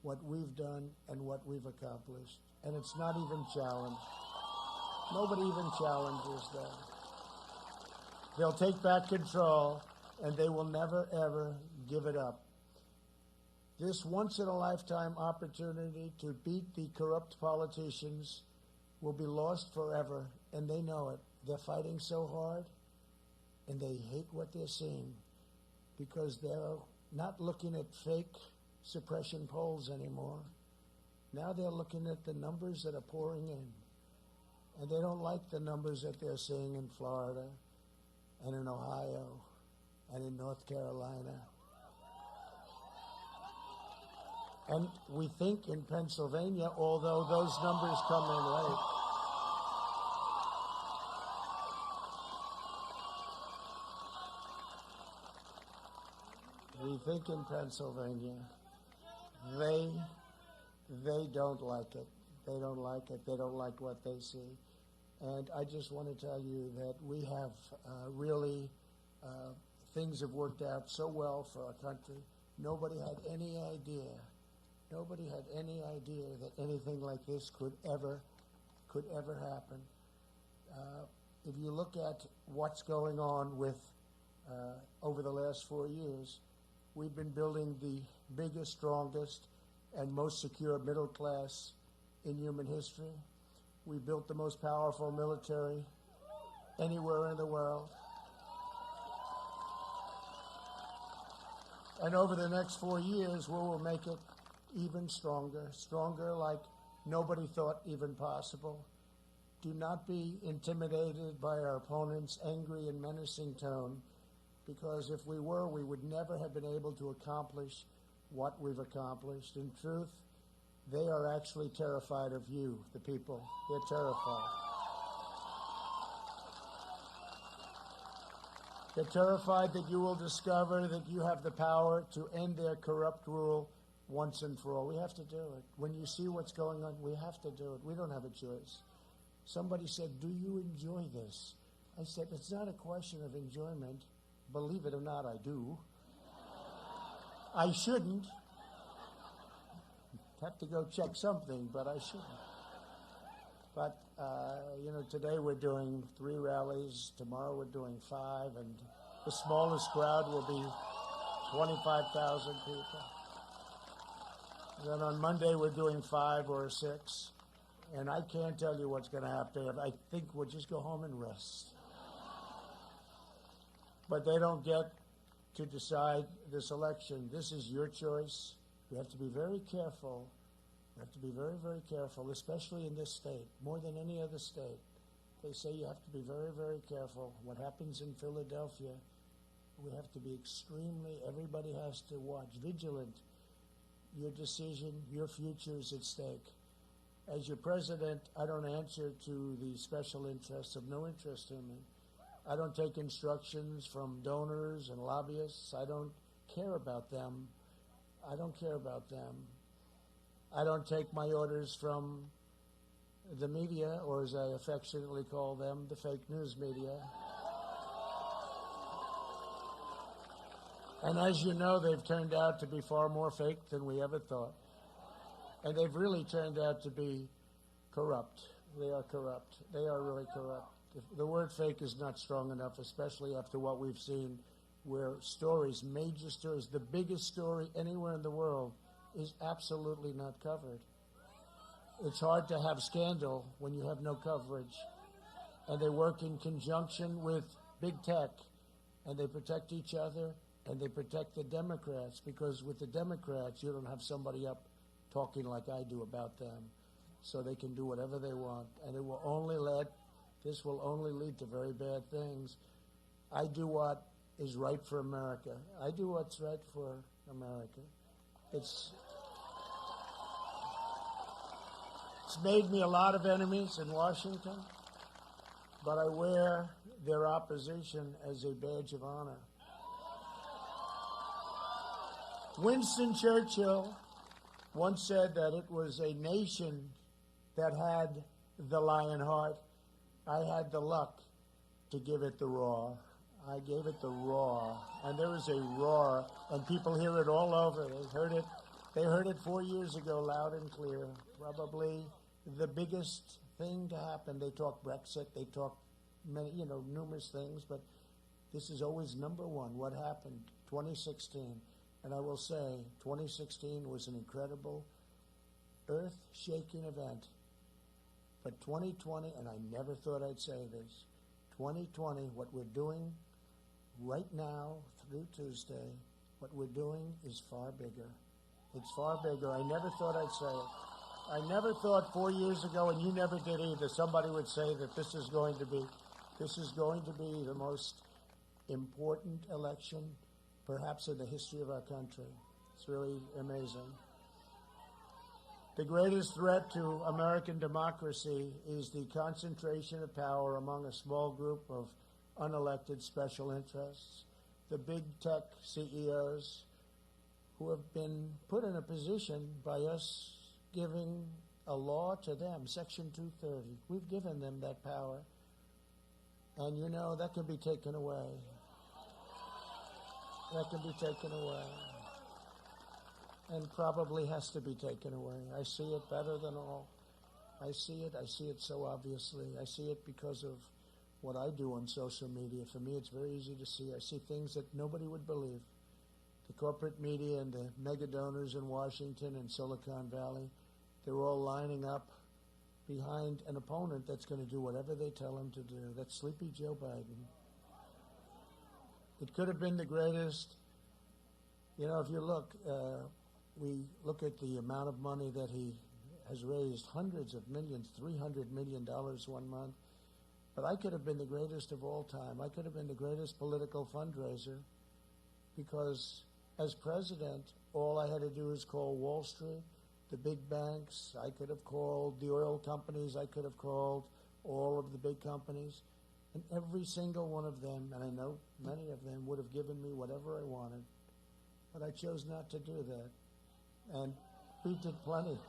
what we've done and what we've accomplished. And it's not even challenged. Nobody even challenges that. They'll take back control, and they will never, ever give it up. This once-in-a-lifetime opportunity to beat the corrupt politicians will be lost forever, and they know it. They're fighting so hard, and they hate what they're seeing because they're not looking at fake suppression polls anymore. Now they're looking at the numbers that are pouring in, and they don't like the numbers that they're seeing in Florida and in Ohio and in North Carolina. And we think in Pennsylvania, although those numbers come in late. We think in Pennsylvania, they don't like it. They don't like it. They don't like what they see. And I just want to tell you that we have really, things have worked out so well for our country. Nobody had any idea that anything like this could ever happen. If you look at what's going on with, over the last 4 years, we've been building the biggest, strongest, and most secure middle class in human history. We built the most powerful military anywhere in the world. And over the next 4 years, we will make it even stronger like nobody thought even possible. Do not be intimidated by our opponents' angry and menacing tone, because if we were, we would never have been able to accomplish what we've accomplished. In truth, they are actually terrified of you, the people. They're terrified. They're terrified that you will discover that you have the power to end their corrupt rule once and for all. We have to do it. When you see what's going on, we have to do it. We don't have a choice. Somebody said, "Do you enjoy this?" I said, "It's not a question of enjoyment. Believe it or not, I do. I shouldn't. Have to go check something, but I shouldn't." But, today we're doing 3 rallies. Tomorrow we're doing 5, and the smallest crowd will be 25,000 people. Then on Monday we're doing 5 or 6, and I can't tell you what's going to happen. I think we'll just go home and rest. But they don't get to decide this election. This is your choice. You have to be very careful. You have to be very, very careful, especially in this state, more than any other state. They say you have to be very, very careful. What happens in Philadelphia, we have to be everybody has to watch, vigilant. Your decision, your future is at stake. As your president, I don't answer to the special interests of no interest in me. I don't take instructions from donors and lobbyists. I don't care about them. I don't care about them. I don't take my orders from the media, or as I affectionately call them, the fake news media. And as you know, they've turned out to be far more fake than we ever thought. And they've really turned out to be corrupt. They are corrupt. They are really corrupt. The word fake is not strong enough, especially after what we've seen, where stories, major stories, the biggest story anywhere in the world is absolutely not covered. It's hard to have scandal when you have no coverage. And they work in conjunction with big tech, and they protect each other, and they protect the Democrats, because with the Democrats, you don't have somebody up talking like I do about them. So they can do whatever they want, and this will only lead to very bad things. I do what is right for America. I do what's right for America. It's made me a lot of enemies in Washington, but I wear their opposition as a badge of honor. Winston Churchill once said that it was a nation that had the lion heart. I had the luck to give it the roar. I gave it the roar, and there is a roar, and people hear it all over. They've heard it They heard it 4 years ago, loud and clear. Probably the biggest thing to happen. They talk Brexit. They talk many, numerous things, but this is always number one. What happened? 2016. And I will say, 2016 was an incredible, earth-shaking event. But 2020, and I never thought I'd say this, 2020, what we're doing right now through Tuesday, what we're doing is far bigger. It's far bigger. I never thought I'd say it. I never thought 4 years ago, and you never did either, somebody would say that this is going to be the most important election perhaps in the history of our country. It's really amazing. The greatest threat to American democracy is the concentration of power among a small group of unelected special interests, the big tech CEOs who have been put in a position by us giving a law to them, Section 230. We've given them that power. And that can be taken away. That can be taken away. And probably has to be taken away. I see it better than all. I see it so obviously. I see it because of what I do on social media. For me, it's very easy to see. I see things that nobody would believe. The corporate media and the mega donors in Washington and Silicon Valley, they're all lining up behind an opponent that's going to do whatever they tell him to do. That's sleepy Joe Biden. It could have been the greatest. If you look, we look at the amount of money that he has raised, hundreds of millions, $300 million 1 month. But I could have been the greatest of all time. I could have been the greatest political fundraiser because as president, all I had to do is call Wall Street, the big banks. I could have called the oil companies. I could have called all of the big companies. And every single one of them, and I know many of them, would have given me whatever I wanted. But I chose not to do that. And we did plenty.